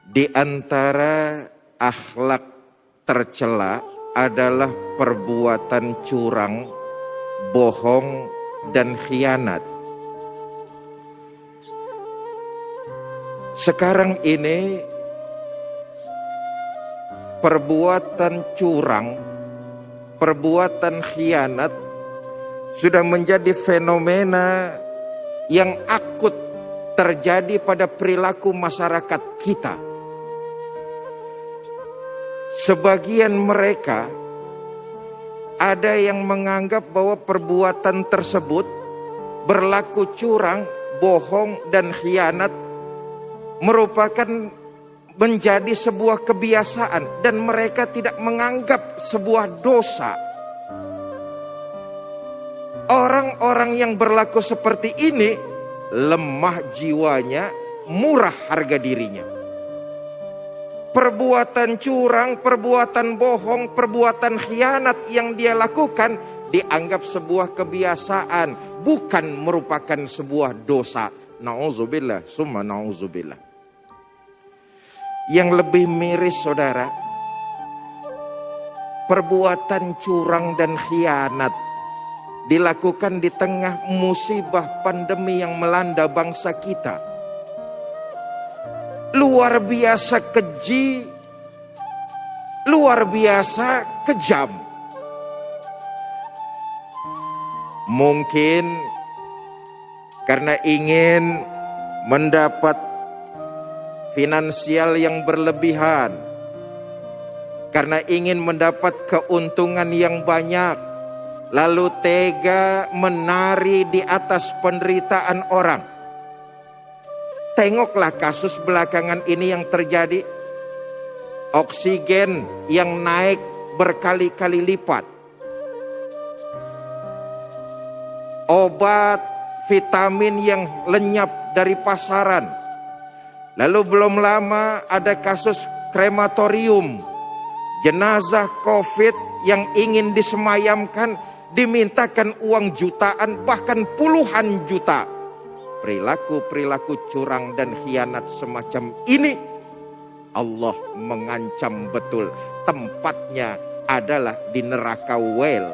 Di antara akhlak tercela adalah perbuatan curang, bohong, dan khianat. Sekarang ini perbuatan curang, perbuatan khianat sudah menjadi fenomena yang akut terjadi pada perilaku masyarakat kita. Sebagian mereka ada yang menganggap bahwa perbuatan tersebut berlaku curang, bohong, dan khianat merupakan menjadi sebuah kebiasaan dan mereka tidak menganggap sebuah dosa. Orang-orang yang berlaku seperti ini lemah jiwanya, murah harga dirinya. Perbuatan curang, perbuatan bohong, perbuatan khianat yang dia lakukan dianggap sebuah kebiasaan, bukan merupakan sebuah dosa. Na'udzubillah, summa na'udzubillah. Yang lebih miris saudara, perbuatan curang dan khianat dilakukan di tengah musibah pandemi yang melanda bangsa kita. Luar biasa keji, luar biasa kejam. Mungkin karena ingin mendapat finansial yang berlebihan, karena ingin mendapat keuntungan yang banyak, lalu tega menari di atas penderitaan orang. Tengoklah kasus belakangan ini yang terjadi. Oksigen yang naik berkali-kali lipat. Obat, vitamin yang lenyap dari pasaran. Lalu belum lama ada kasus krematorium. Jenazah COVID yang ingin disemayamkan dimintakan uang jutaan bahkan puluhan juta. Perilaku-perilaku curang dan khianat semacam ini Allah mengancam betul. Tempatnya adalah di neraka wel.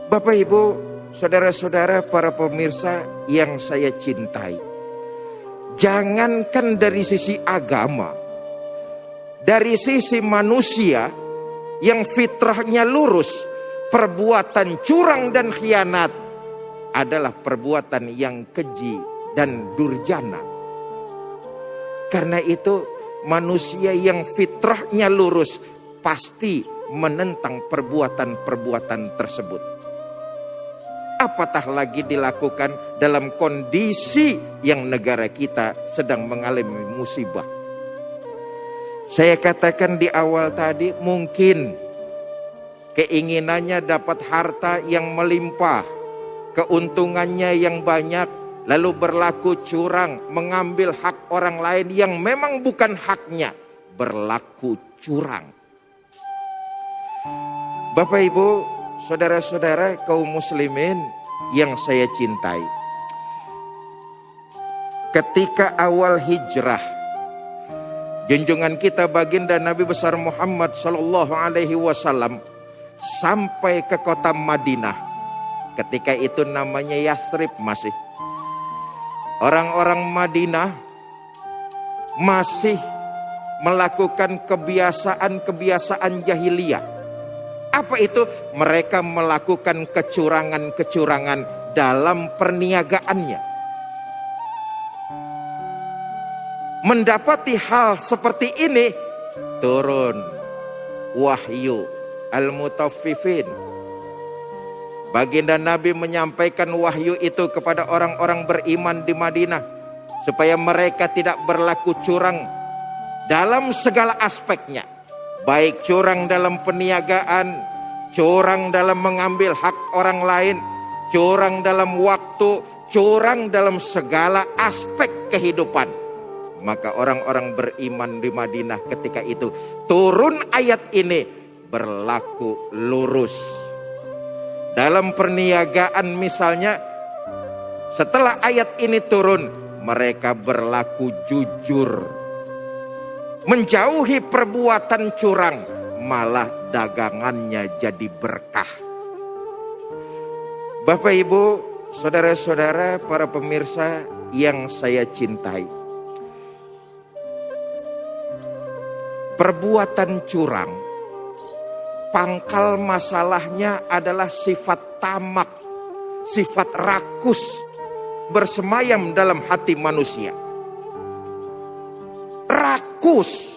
Bapak Ibu, saudara-saudara, para pemirsa yang saya cintai, jangankan dari sisi agama, dari sisi manusia yang fitrahnya lurus, perbuatan curang dan khianat adalah perbuatan yang keji dan durjana. Karena itu manusia yang fitrahnya lurus pasti menentang perbuatan-perbuatan tersebut. Apatah lagi dilakukan dalam kondisi yang negara kita sedang mengalami musibah. Saya katakan di awal tadi, mungkin keinginannya dapat harta yang melimpah, keuntungannya yang banyak, lalu berlaku curang, mengambil hak orang lain yang memang bukan haknya, berlaku curang. Bapak Ibu, saudara-saudara kaum muslimin yang saya cintai, ketika awal hijrah, junjungan kita baginda Nabi besar Muhammad sallallahu alaihi wasallam sampai ke kota Madinah. Ketika itu namanya Yathrib masih. Orang-orang Madinah masih melakukan kebiasaan-kebiasaan jahiliyah. Apa itu? Mereka melakukan kecurangan-kecurangan dalam perniagaannya. Mendapati hal seperti ini, turun wahyu al-mutaffifin. Baginda Nabi menyampaikan wahyu itu kepada orang-orang beriman di Madinah, supaya mereka tidak berlaku curang dalam segala aspeknya. Baik curang dalam peniagaan, curang dalam mengambil hak orang lain, curang dalam waktu, curang dalam segala aspek kehidupan. Maka orang-orang beriman di Madinah ketika itu turun ayat ini, berlaku lurus. Dalam perniagaan misalnya, setelah ayat ini turun, mereka berlaku jujur menjauhi perbuatan curang, malah dagangannya jadi berkah. Bapak Ibu, saudara-saudara, para pemirsa yang saya cintai, perbuatan curang, pangkal masalahnya adalah sifat tamak, sifat rakus bersemayam dalam hati manusia. Rakus.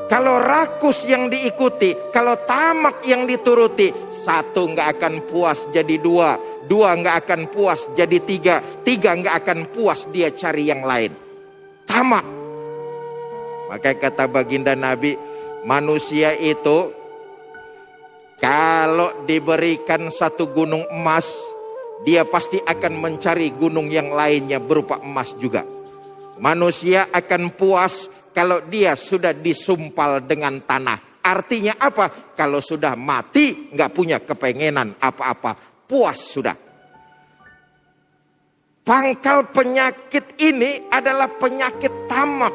Kalau rakus yang diikuti, kalau tamak yang dituruti, satu nggak akan puas jadi dua, dua nggak akan puas jadi tiga, tiga nggak akan puas dia cari yang lain. Tamak. Maka kata baginda Nabi, manusia itu kalau diberikan satu gunung emas, dia pasti akan mencari gunung yang lainnya berupa emas juga. Manusia akan puas kalau dia sudah disumpal dengan tanah. Artinya apa? Kalau sudah mati nggak punya kepengenan apa-apa, puas sudah. Pangkal penyakit ini adalah penyakit tamak,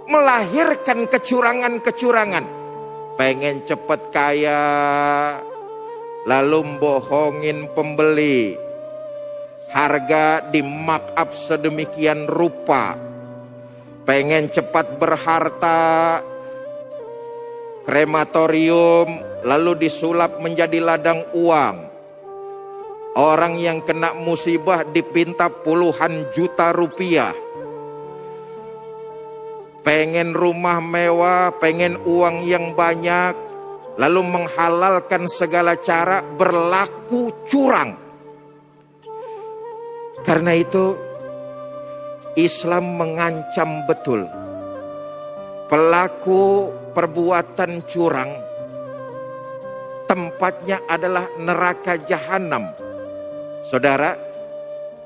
melahirkan kecurangan-kecurangan. Pengen cepat kaya, lalu bohongin pembeli, harga di markup sedemikian rupa. Pengen cepat berharta, krematorium, lalu disulap menjadi ladang uang. Orang yang kena musibah dipinta puluhan juta rupiah. Pengen rumah mewah, pengen uang yang banyak, lalu menghalalkan segala cara berlaku curang. Karena itu Islam mengancam betul pelaku perbuatan curang, tempatnya adalah neraka jahanam. Saudara,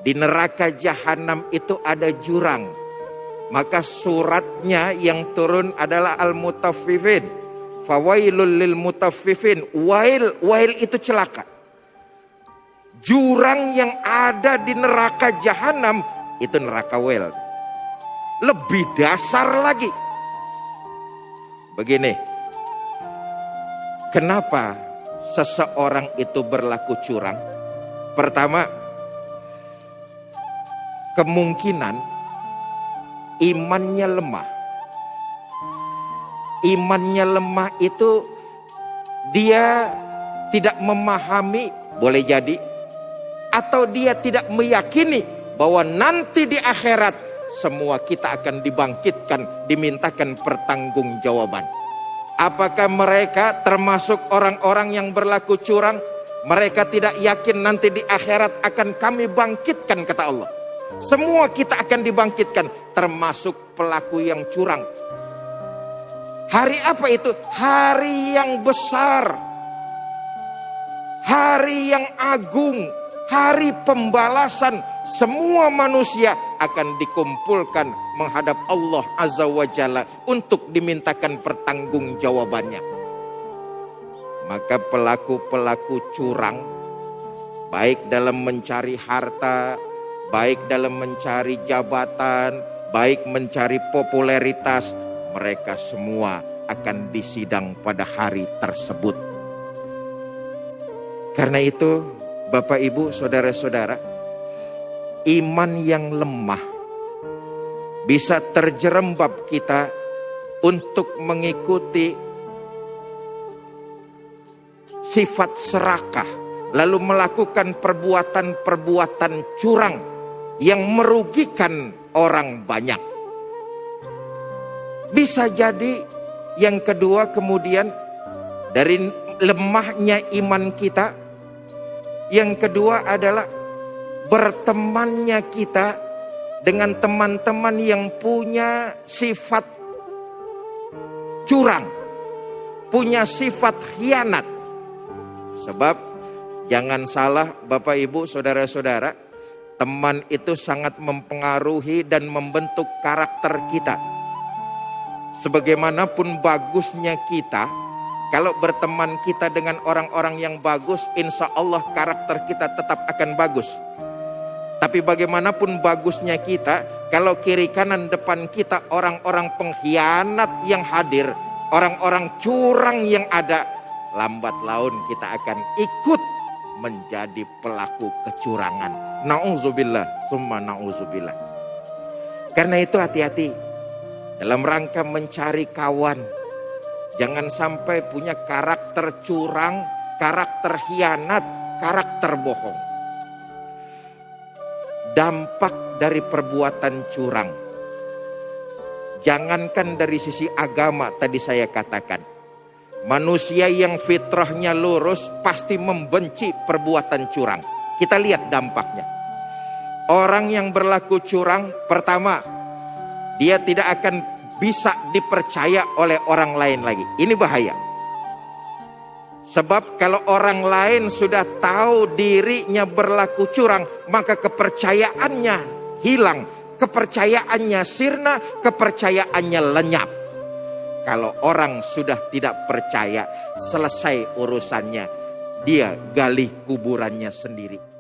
di neraka jahanam itu ada jurang. Maka suratnya yang turun adalah Al-Mutaffifin. Fawailul lil mutaffifin. Wail itu celaka. Jurang yang ada di neraka jahanam itu neraka wail. Lebih dasar lagi. Begini. Kenapa seseorang itu berlaku curang? Pertama, kemungkinan imannya lemah. Imannya lemah itu dia tidak memahami, boleh jadi, atau dia tidak meyakini bahwa nanti di akhirat semua kita akan dibangkitkan, dimintakan pertanggungjawaban. Apakah mereka termasuk orang-orang yang berlaku curang? Mereka tidak yakin nanti di akhirat akan kami bangkitkan, kata Allah. Semua kita akan dibangkitkan, termasuk pelaku yang curang. Hari apa itu? Hari yang besar, hari yang agung, hari pembalasan. Semua manusia akan dikumpulkan menghadap Allah Azza wa Jalla untuk dimintakan pertanggungjawabannya. Maka pelaku-pelaku curang, baik dalam mencari harta, baik dalam mencari jabatan, baik mencari popularitas, mereka semua akan disidang pada hari tersebut. Karena itu, Bapak Ibu, saudara-saudara, iman yang lemah bisa terjerembab kita untuk mengikuti sifat serakah, lalu melakukan perbuatan-perbuatan curang yang merugikan orang banyak. Bisa jadi yang kedua kemudian dari lemahnya iman kita, yang kedua adalah bertemannya kita dengan teman-teman yang punya sifat curang, punya sifat khianat. Sebab jangan salah Bapak Ibu saudara-saudara, teman itu sangat mempengaruhi dan membentuk karakter kita. Sebagaimanapun bagusnya kita, kalau berteman kita dengan orang-orang yang bagus, insya Allah karakter kita tetap akan bagus. Tapi bagaimanapun bagusnya kita, kalau kiri kanan depan kita orang-orang pengkhianat yang hadir, orang-orang curang yang ada, lambat laun kita akan ikut menjadi pelaku kecurangan. Na'udzubillah, summa na'udzubillah. Karena itu hati-hati dalam rangka mencari kawan. Jangan sampai punya karakter curang, karakter khianat, karakter bohong. Dampak dari perbuatan curang, jangankan dari sisi agama tadi saya katakan, manusia yang fitrahnya lurus pasti membenci perbuatan curang. Kita lihat dampaknya. Orang yang berlaku curang, pertama, dia tidak akan bisa dipercaya oleh orang lain lagi. Ini bahaya. Sebab kalau orang lain sudah tahu dirinya berlaku curang, maka kepercayaannya hilang, kepercayaannya sirna, kepercayaannya lenyap. Kalau orang sudah tidak percaya, selesai urusannya, dia gali kuburannya sendiri.